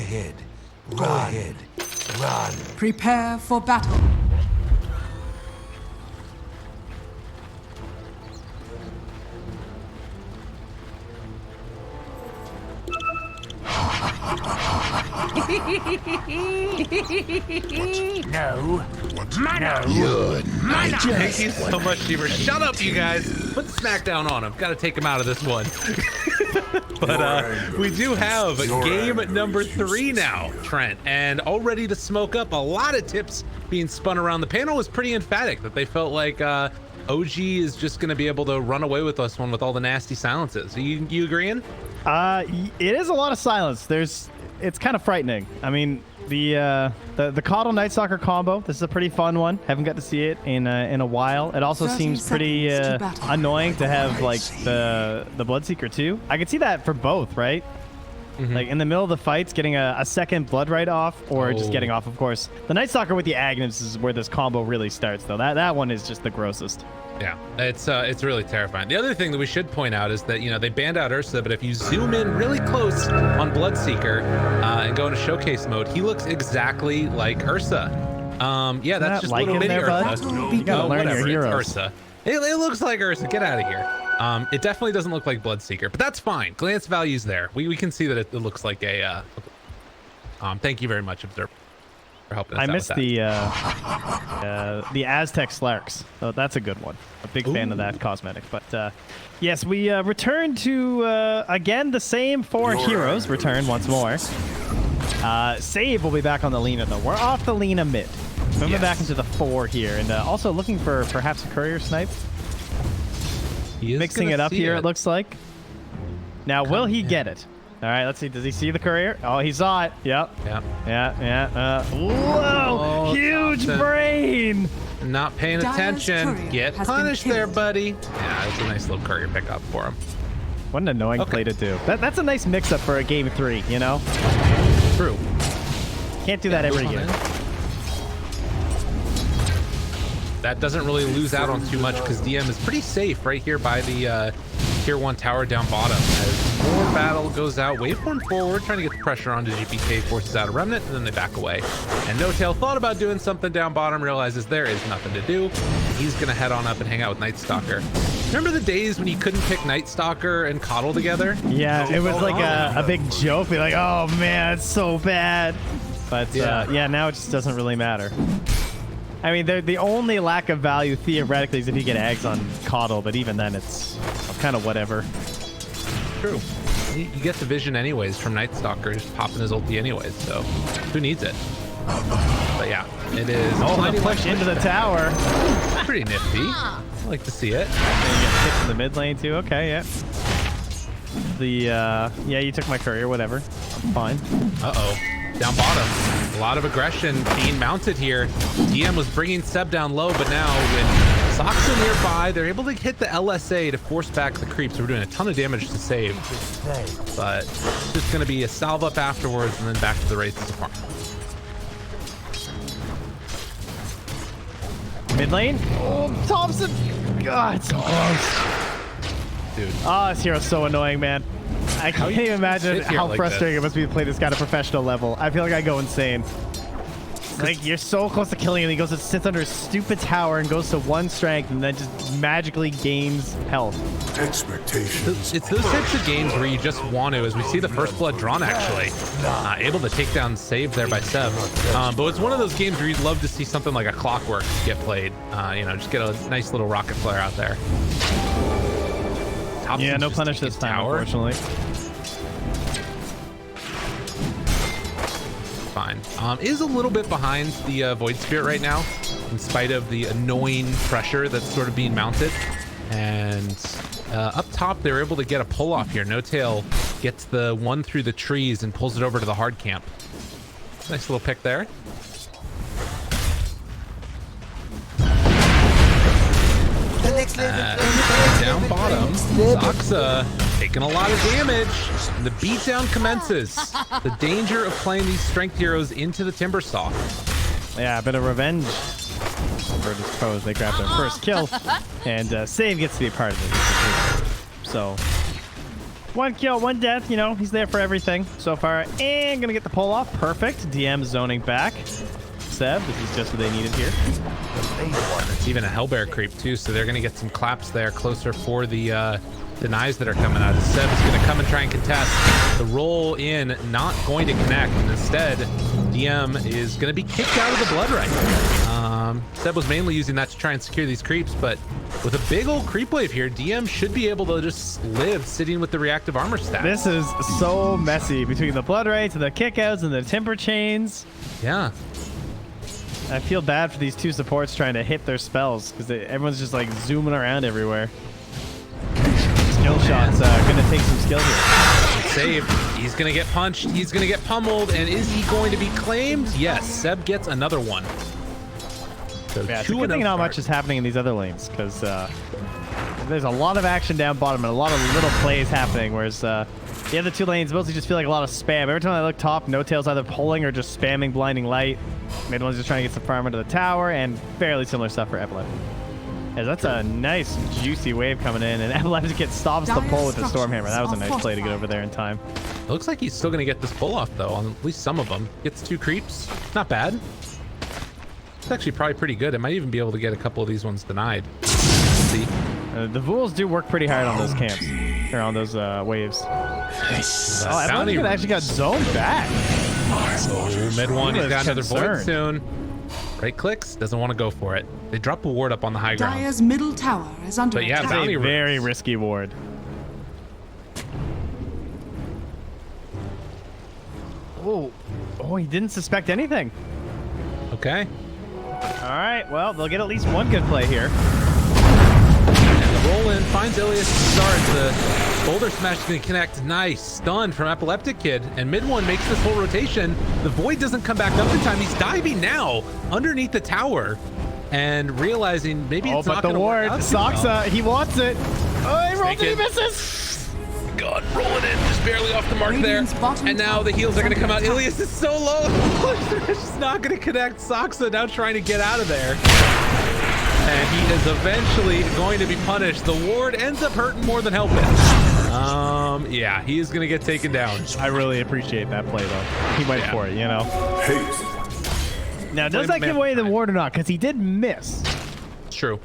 ahead. Go ahead. Run. Prepare for battle. No. Thank you so much, Sheever. Shut up, you guys. Put the smackdown on him. Got to take him out of this one. But we do have game number 3 now, Trent, and all ready to smoke up. A lot of tips being spun around. The panel was pretty emphatic that they felt like OG is just going to be able to run away with this one with all the nasty silences. Are you agreeing? It is a lot of silence. It's kind of frightening. I mean, the Coddle Night Stalker combo. This is a pretty fun one. Haven't got to see it in a while. It also seems pretty annoying to have like the Bloodseeker too. I could see that for both, right? Like in the middle of the fights, getting a second Blood Right off, or just getting off, of course. The Night Stalker with the Agnes is where this combo really starts, though. That one is just the grossest. Yeah, it's really terrifying. The other thing that we should point out is that, you know, they banned out Ursa, but if you zoom in really close on Bloodseeker and go into showcase mode, he looks exactly like Ursa. Yeah, that's just like little mini Ursa. You gotta learn your heroes. It's Ursa. It looks like Ursa. Get out of here. It definitely doesn't look like Bloodseeker, but that's fine. Glance value's there. We can see that it looks like a. Thank you very much, Observer, for helping us out. I missed the Aztec Slarks. So that's a good one. A big fan of that cosmetic. But yes, we return to again the same 4 heroes. Return once more. Save will be back on the Lina though. We're off the Lina mid. Moving back into the 4 here, and also looking for perhaps a courier snipe. He is mixing it up here, it looks like. Now, will he get it? All right, let's see. Does he see the courier? Oh, he saw it. Yep. Yeah. Whoa! Huge brain! Not paying attention. Get punished there, buddy. Yeah, that's a nice little courier pickup for him. What an annoying play to do. That's a nice mix-up for a game 3, you know? True. Can't do that every game. That doesn't really lose out on too much because DM is pretty safe right here by the tier 1 tower down bottom. As more battle goes out, waveform forward, trying to get the pressure onto GPK, forces out a remnant, and then they back away. And No Tail thought about doing something down bottom, realizes there is nothing to do. He's gonna head on up and hang out with Night Stalker. Remember the days when you couldn't pick Night Stalker and Coddle together? Yeah, it was like a big joke. Be like, oh man, it's so bad. But yeah, now it just doesn't really matter. I mean, the only lack of value theoretically is if you get eggs on Coddle, but even then it's kind of whatever. True. You get the vision anyways from Night Stalker, just popping his ulti anyways, so who needs it? But yeah, it is. Oh, the push into the tower. Pretty nifty. I like to see it. And you get hit in the mid lane too. Okay, yeah. Yeah, you took my courier, whatever. Fine. Uh-oh. Down bottom, a lot of aggression being mounted here. DM was bringing Seb down low, but now with Soxa nearby, they're able to hit the LSA to force back the creeps. We're doing a ton of damage to save, but it's just going to be a salve up afterwards and then back to the races to farm. Mid lane. Oh, Thompson. God, it's so close. Dude. Oh, this hero's so annoying, man. I can't even imagine how frustrating it must be to play this guy at a professional level. I feel like I go insane. Like, you're so close to killing him. He goes and sits under a stupid tower and goes to 1 strength and then just magically gains health. Expectations. It's those types of games where you just want to, as we see the first blood drawn actually, able to take down save there by Seb. But it's one of those games where you'd love to see something like a Clockwork get played. You know, just get a nice little rocket flare out there. Yeah, no punish this time, unfortunately. Fine. Is a little bit behind the Void Spirit right now, in spite of the annoying pressure that's sort of being mounted. And up top, they're able to get a pull off here. No Tail gets the one through the trees and pulls it over to the hard camp. Nice little pick there. Down bottom, Soxa taking a lot of damage. And the beatdown commences. The danger of playing these strength heroes into the Timbersaw. Yeah, a bit of revenge for this pose. They grab their first kill, and Save gets to be a part of it. So 1 kill, 1 death. You know, he's there for everything so far. And gonna get the pull off. Perfect. DM zoning back. Seb, this is just what they needed here. It's even a Hellbear creep too, so they're gonna get some claps there closer for the denies that are coming out. Seb is gonna come and try and contest. The roll in not going to connect, and instead DM is gonna be kicked out of the blood right. Seb was mainly using that to try and secure these creeps, but with a big old creep wave here, DM should be able to just live sitting with the reactive armor stat. This is so messy between the blood rates and the kickouts and the timber chains. Yeah. I feel bad for these two supports trying to hit their spells because everyone's just like zooming around everywhere. Skill shots gonna take some skill here. Save. He's gonna get punched. He's gonna get pummeled. And is he going to be claimed? Yes. Seb gets another one. So yeah, it's a good thing not much is happening in these other lanes because there's a lot of action down bottom and a lot of little plays happening, whereas the other two lanes mostly just feel like a lot of spam. Every time I look top, No Tail's either pulling or just spamming Blinding Light. Mid one's just trying to get some farm into the tower, and fairly similar stuff for Epileptic. Yeah, that's a nice, juicy wave coming in, and Epileptic stops the pull with the Stormhammer. That was a nice play to get over there in time. It looks like he's still going to get this pull off, though, on at least some of them. Gets 2 creeps. Not bad. It's actually probably pretty good. It might even be able to get a couple of these ones denied. Let's see. The Vools do work pretty hard on those camps, or on those waves. Oh, Epileptic actually got zoned back. Oh, mid one. He's got another void soon. Right clicks. Doesn't want to go for it. They drop a ward up on the high ground. Dire's middle tower is under attack. It's a very risky ward. Oh, he didn't suspect anything. Okay. All right, well, they'll get at least one good play here. And the roll in finds Ilias to start. The boulder smash is going to connect. Nice stun from Epileptic Kid. And mid one makes this whole rotation. The void doesn't come back up in time. He's diving now underneath the tower and realizing maybe it's not going to work out. Soxa, he wants it. Oh, he rolled it, he misses. God, rolling in, just barely off the mark there. And now the heals are going to come out. Ilias is so low. It's just not going to connect. Soxa now trying to get out of there. And he is eventually going to be punished. The ward ends up hurting more than helping. Yeah, he is going to get taken down. I really appreciate that play, though. He went for it, you know. Now, does that give away the ward or not? Because he did miss. True.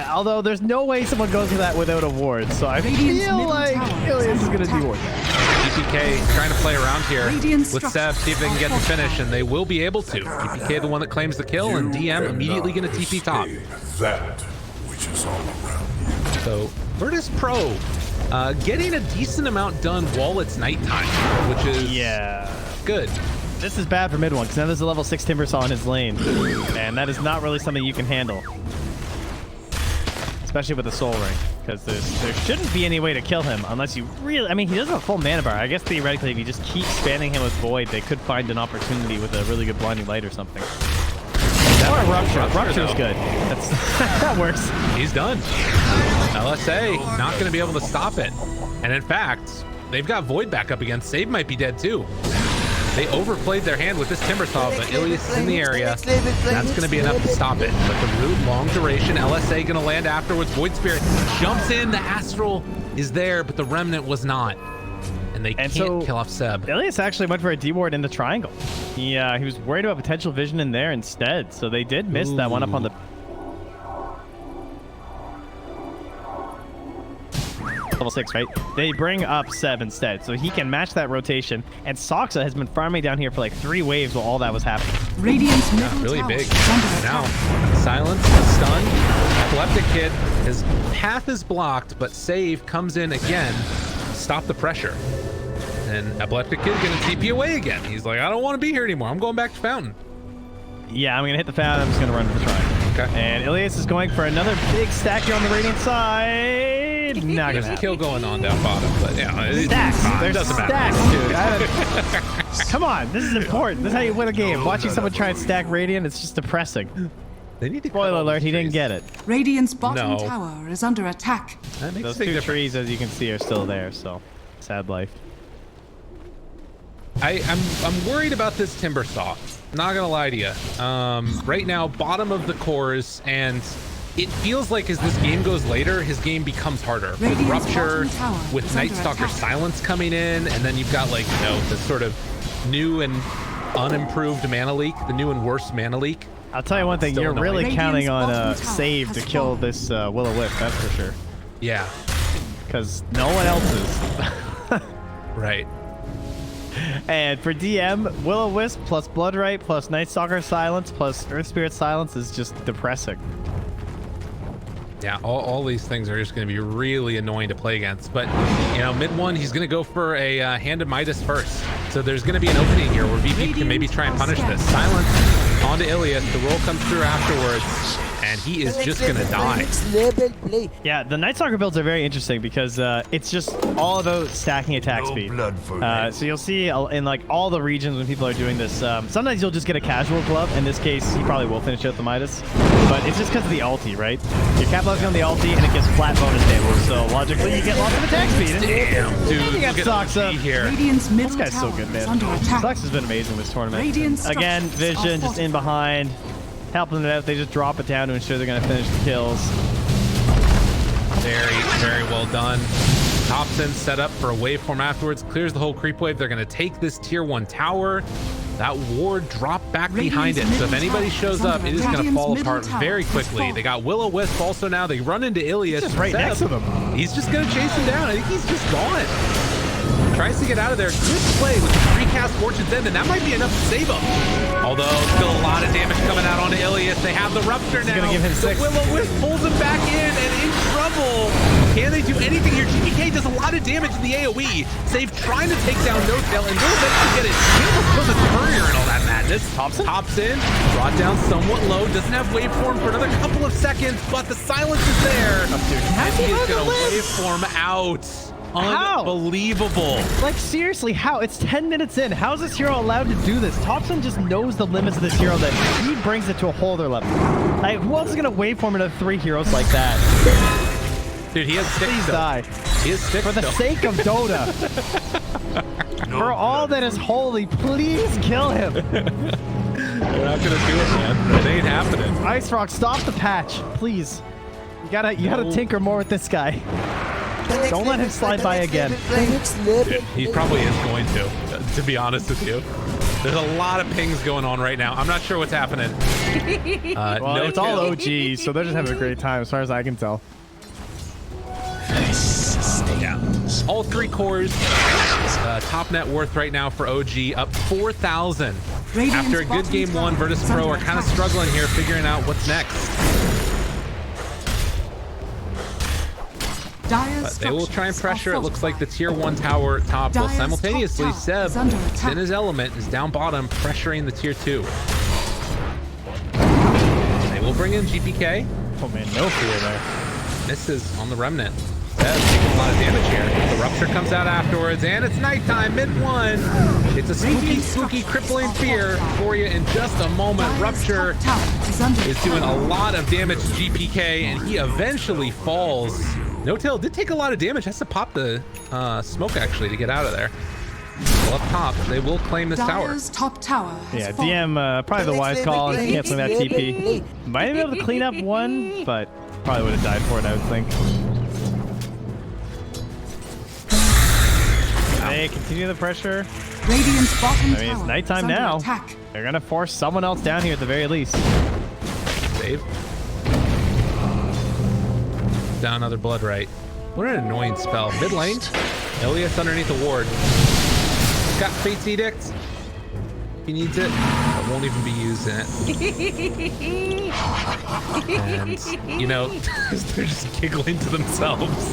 Although there's no way someone goes for that without a ward, so I feel like Ilias is going to deward that. EPK trying to play around here with Seb, see if they can get the finish, and they will be able to. EPK the one that claims the kill, and DM immediately going to TP top. That which is all around. So VIRTUS Pro getting a decent amount done while it's nighttime, which is good. This is bad for mid one, because now there's a level 6 Timbersaw in his lane, and that is not really something you can handle. Especially with the Soul Ring, because there shouldn't be any way to kill him unless you really... I mean, he doesn't have a full mana bar. I guess theoretically, if you just keep spamming him with Void, they could find an opportunity with a really good Blinding Light or something. Or a Rupture. Rupture's good. That works. He's done. LSA not going to be able to stop it. And in fact, they've got Void back up again. Save might be dead too. They overplayed their hand with this Timbersaw, but Ilias is in the area. That's going to be enough to stop it. But the root, long duration, LSA going to land afterwards. Void Spirit jumps in. The Astral is there, but the Remnant was not. And they can't kill off Seb. Ilias actually went for a D-ward in the triangle. He was worried about potential vision in there instead, so they did miss that one up on the... Level 6, right? They bring up Seb instead, so he can match that rotation. And Soxa has been farming down here for like 3 waves while all that was happening. Radiant's really big. Now, silence, stun. Epileptic Kid, his path is blocked, but save comes in again. Stop the pressure. And Epileptic Kid gonna TP away again. He's like, I don't want to be here anymore. I'm going back to Fountain. Yeah, I'm gonna hit the Fountain. I'm just gonna run for the triangle. Okay. And Ilias is going for another big stack here on the Radiant side. Not There's a kill going on down bottom, but yeah, stacks. There's doesn't stacks, matter. dude. Come on, this is important. This is how you win a game. Watching someone try and stack Radiant, it's just depressing. They need to Spoiler alert, he didn't get it. Radiant's bottom tower is under attack. Those 2 trees, as you can see, are still there, so sad life. I'm worried about this Timbersaw. Not gonna lie to you. Right now, bottom of the cores, and it feels like as this game goes later, his game becomes harder. With Radiant's Rupture, bottom tower with is Night under Stalker attack. Silence coming in, and then you've got like, you know, the sort of new and unimproved mana leak, the new and worse mana leak. I'll tell you one thing, Still you're annoying. really counting on Radiant's bottom save tower to has kill fallen. this Will-O-Wisp, that's for sure. Yeah, Because no one else is. right. And for DM, Will-O-Wisp plus Bloodright plus Night Stalker Silence plus Earth Spirit Silence is just depressing. Yeah, all these things are just going to be really annoying to play against. But, you know, mid one, he's going to go for a Hand of Midas first. So there's going to be an opening here where VP can maybe try and punish this. Silence onto Ilias. The roll comes through afterwards, and he is just going to die. Yeah, the Night Stalker builds are very interesting because it's just all about stacking attack No speed. blood for him. So you'll see in like all the regions when people are doing this, sometimes you'll just get a casual glove. In this case, he probably will finish out the Midas. But it's just because of the ulti, right? You're capitalizing on the ulti and it gives flat bonus damage. So logically, you get lots of attack speed. Damn, dude, You got look Sox at up. OG here. Radiant's This middle guy's so tower good, is man. under attack. Sox has been amazing this tournament. Radiant Again, structures Vision are just in behind, helping it out. They just drop it down to ensure they're going to finish the kills. Very, very well done. Thompson set up for a waveform afterwards, clears the whole creep wave. They're going to take this tier 1 tower. That ward dropped back behind it. So if anybody shows up, it is going to fall apart very quickly. They got Will-O-Wisp also now. They run into Ilias. Just right next to them. He's just going to chase him down. I think he's just gone. Tries to get out of there. Good play with the recast Fortune's End, and that might be enough to save him. Although still a lot of damage coming out onto Ilias. They have the Rupture now. gonna give him The 6. Will-O-Wisp pulls him back in trouble. Can they do anything here? GPK does a lot of damage in the AoE. Save trying to take down No Tail, and will eventually get it. He almost kills his courier and all that madness. Hops in, brought down somewhat low. Doesn't have waveform for another couple of seconds, but the silence is there. And he is going to waveform out. How? Unbelievable. Like, seriously, how? It's 10 minutes in. How is this hero allowed to do this? Thompson just knows the limits of this hero that he brings it to a whole other level. Like, who else is going to waveform into 3 heroes like that? Dude, he has sticks. Please still. die. He has sticks. For the still. sake of Dota. No For all blood that is for him. holy, please kill him. They're not gonna do it, man. It ain't happening. Ice Rock, stop the patch, please. You gotta No. tinker more with this guy. Don't let him slide by again. Dude, he probably is going to be honest with you. There's a lot of pings going on right now. I'm not sure what's happening. Well, no it's all kill. OG, so they're just having a great time as far as I can tell. Yeah. All 3 cores. Top net worth right now for OG up 4,000. Radiant's After a good bottom game 1, tower Virtus is Pro under are kind of attack. struggling here, figuring out what's next. Dire's But they will try and structures pressure. are It looks like the fortified. tier 1 tower top will Dire's simultaneously top tower Seb is under is attack. in his element, is down bottom, pressuring the tier 2. They will bring in GPK. Oh man, no fear there. Misses on the remnant. Seb taking a lot of damage here. The Rupture comes out afterwards, and it's nighttime, mid 1. It's a spooky, crippling fear for you in just a moment. Dire's Rupture top tower is under is doing a attack. lot of damage to GPK, and he eventually falls. No Tail did take a lot of damage. Has to pop the smoke actually to get out of there. Well, up top, they will claim this tower. Dire's top tower has Yeah, fallen. DM probably the wise call in canceling that TP. Might be able to clean up one, but probably would have died for it, I would think. They continue the pressure. Radiant's bottom I mean, it's tower nighttime is under now. attack. They're gonna force someone else down here at the very least. Save. Down another blood right. What an annoying spell. Mid lane. Ilias underneath the ward. Got Fate's Edict. He needs it. But won't even be using it. And, you know, they're just giggling to themselves.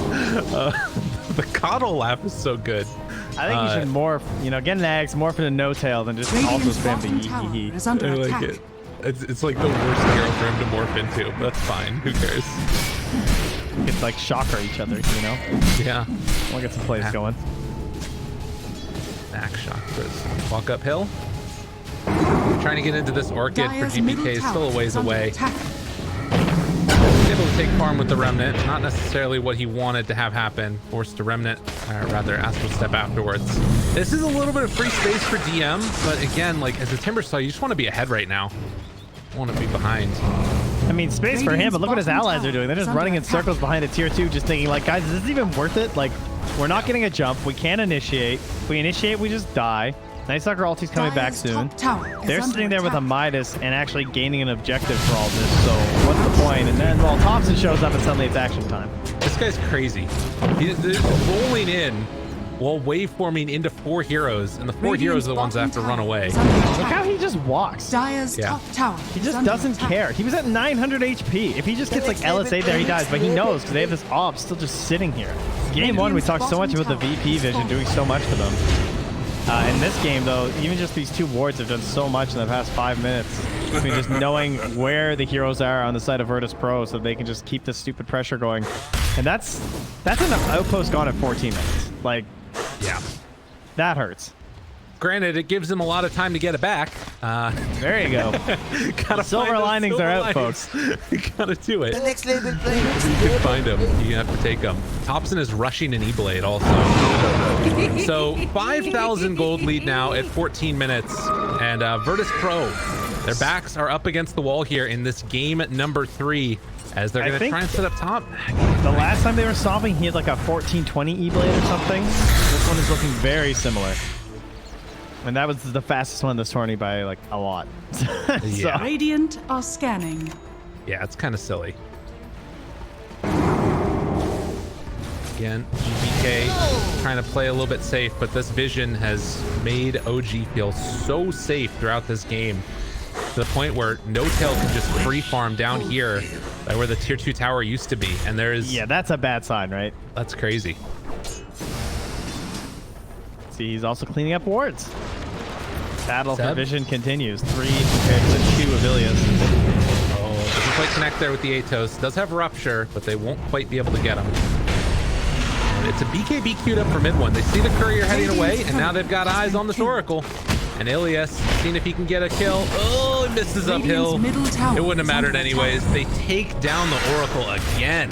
The coddle laugh is so good. I think you should morph, you know, get an axe, morph into No Tail, then just also Radiant's spam bottom the tower hee hee. is under I like attack. it. It's like the worst hero for him to morph into. But that's fine. Who cares? It's like shocker each other, you know? Yeah. We'll get some plays going. Back chakras. Walk uphill. Trying to get into this Orchid for Dire's GPK middle is still a tower ways is under away. attack. Able to take farm with the Remnant. Not necessarily what he wanted to have happen. Forced to Remnant, or rather Astral Step afterwards. This is a little bit of free space for DM, but again, like as a Timber Saw, you just want to be ahead right now. want to be behind. I mean, space for him, but look what his allies are doing. They're just running in circles behind a tier 2, just thinking like, guys, is this even worth it? Like, we're not getting a jump. We can't initiate. If we initiate, we just die. Nightstalker ulti's coming back soon. They're sitting there with a Midas and actually gaining an objective for all this. So what's the point? And then, well, Thompson shows up and suddenly it's action time. This guy's crazy. He's rolling in while waveforming into 4 heroes, and the 4 heroes are the ones that have to run away. Look how he just walks. Dire's top tower. He just doesn't care. He was at 900 HP. If he just gets like LSA there, he dies. But he knows because they have this AWP still just sitting here. Game 1, we talked so much about the VP vision doing so much for them. In this game, though, even just these 2 wards have done so much in the past 5 minutes. I mean, just knowing where the heroes are on the side of Virtus Pro so they can just keep this stupid pressure going. And that's an outpost gone at 14 minutes. Like, yeah, that hurts. Granted, it gives them a lot of time to get it back. There you go. Gotta silver linings are out, folks. You gotta do it. The next level player. You can find them. You have to take them. Thompson is rushing an E-Blade also. So 5,000 gold lead now at 14 minutes. And Virtus Pro, their backs are up against the wall here in this game number 3. As they're going to try and set up top. The last time they were solving, he had like a 1420 E-Blade or something. This one is looking very similar. And that was the fastest one in this tourney by like a lot. Yeah. Radiant are scanning. Yeah, it's kind of silly. Again, GPK trying to play a little bit safe, but this vision has made OG feel so safe throughout this game. To the point where No Tail can just free farm down here by where the tier 2 tower used to be. And there's... Yeah, that's a bad sign, right? That's crazy. See, he's also cleaning up wards. Battle for vision continues. 3 compared to 2 of Ilias. Oh, doesn't quite connect there with the Atos. Does have Rupture, but they won't quite be able to get him. And it's a BKB queued up for mid one. They see the courier heading away, and now they've got eyes on this Oracle. And Ilias, seeing if he can get a kill. Oh, he misses uphill. It wouldn't have mattered anyways. They take down the Oracle again.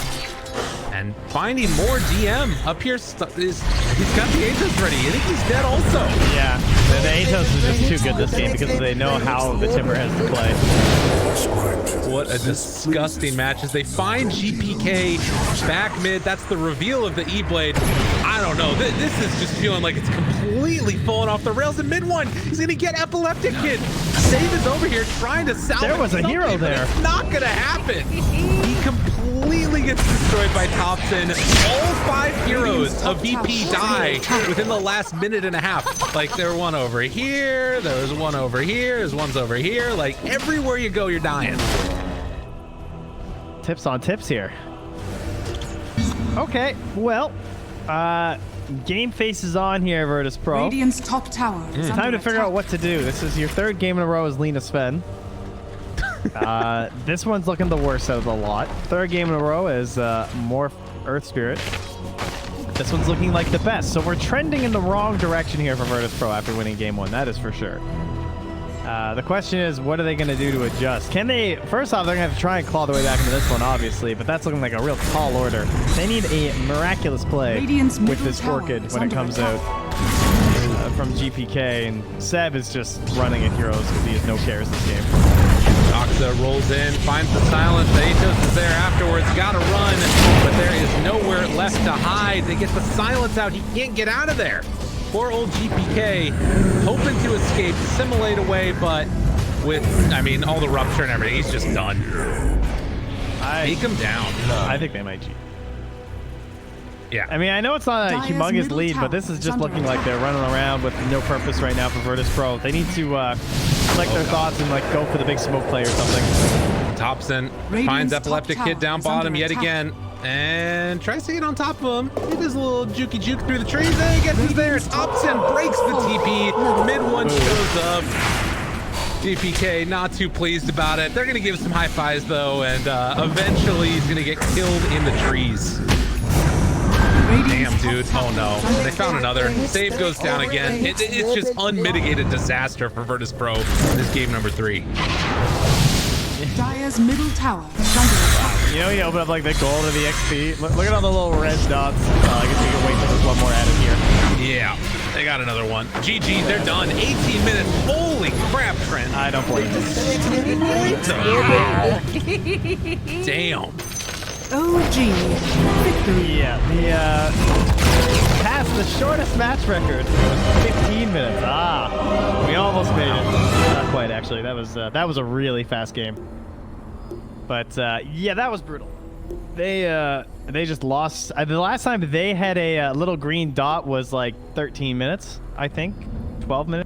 And finding more DM up here. He's got the Atos ready. I think he's dead also. Yeah, the Atos is just too good this game because they know how the Timber has to play. What a disgusting match as they find GPK back mid. That's the reveal of the E-Blade. I don't know. This is just feeling like it's completely falling off the rails in mid one. He's going to get Epileptic Kid. Save is over here trying to salvage. There was a hero there. It's not going to happen. He completely gets destroyed by Thompson. All 5 heroes of VP die within the last minute and a half. Like, there was one over here, there was one over here, there's one's over here. Like, everywhere you go, you're dying. Tips on tips here. Okay, well, game faces on here, Virtus Pro. Radiant's top tower. It's time to figure out what to do. This is your 3rd game in a row as Lena Sven. This one's looking the worst out of the lot. 3rd game in a row is Morph Earth Spirit. This one's looking like the best. So we're trending in the wrong direction here for Virtus Pro after winning game 1. That is for sure. The question is, what are they going to do to adjust? Can they... First off, they're going to have to try and claw their way back into this one, obviously. But that's looking like a real tall order. They need a miraculous play with this Orchid when it comes out from GPK. And Seb is just running at heroes because he has no cares this game. Doxa rolls in, finds the silence. The Atos is there afterwards. Gotta run, but there is nowhere left to hide. They get the silence out. He can't get out of there. Poor old GPK, hoping to escape, simulate away, but with, I mean, all the rupture and everything, he's just done. Take him down. I think they might cheat. Yeah. I mean, I know it's not a humongous lead, but this is just looking like they're running around with no purpose right now for Virtus Pro. They need to collect their thoughts and like go for the big smoke play or something. Thompson finds Epileptic Kid down bottom yet again and tries to get on top of him. He does a little jukey juke through the trees and he gets us there. Thompson breaks the TP. Mid one shows up. GPK not too pleased about it. They're going to give some high fives though, and eventually he's going to get killed in the trees. Damn, dude. Oh, no. They found another. Save goes down again. It's just unmitigated disaster for Virtus Pro in this game number 3. Dire's middle tower is under attack. You know, you open up like the gold of the XP. Look at all the little red dots. I guess we can wait till there's one more added here. Yeah. They got another one. GG, they're done. 18 minutes. Holy crap, Trent. I don't blame him. Damn. OG victory. Yeah, the past the shortest match record was 15 minutes. We almost made it. Not quite, actually. That was a really fast game. But yeah, that was brutal. They just lost. The last time they had a little green dot was like 13 minutes, I think, 12 minutes.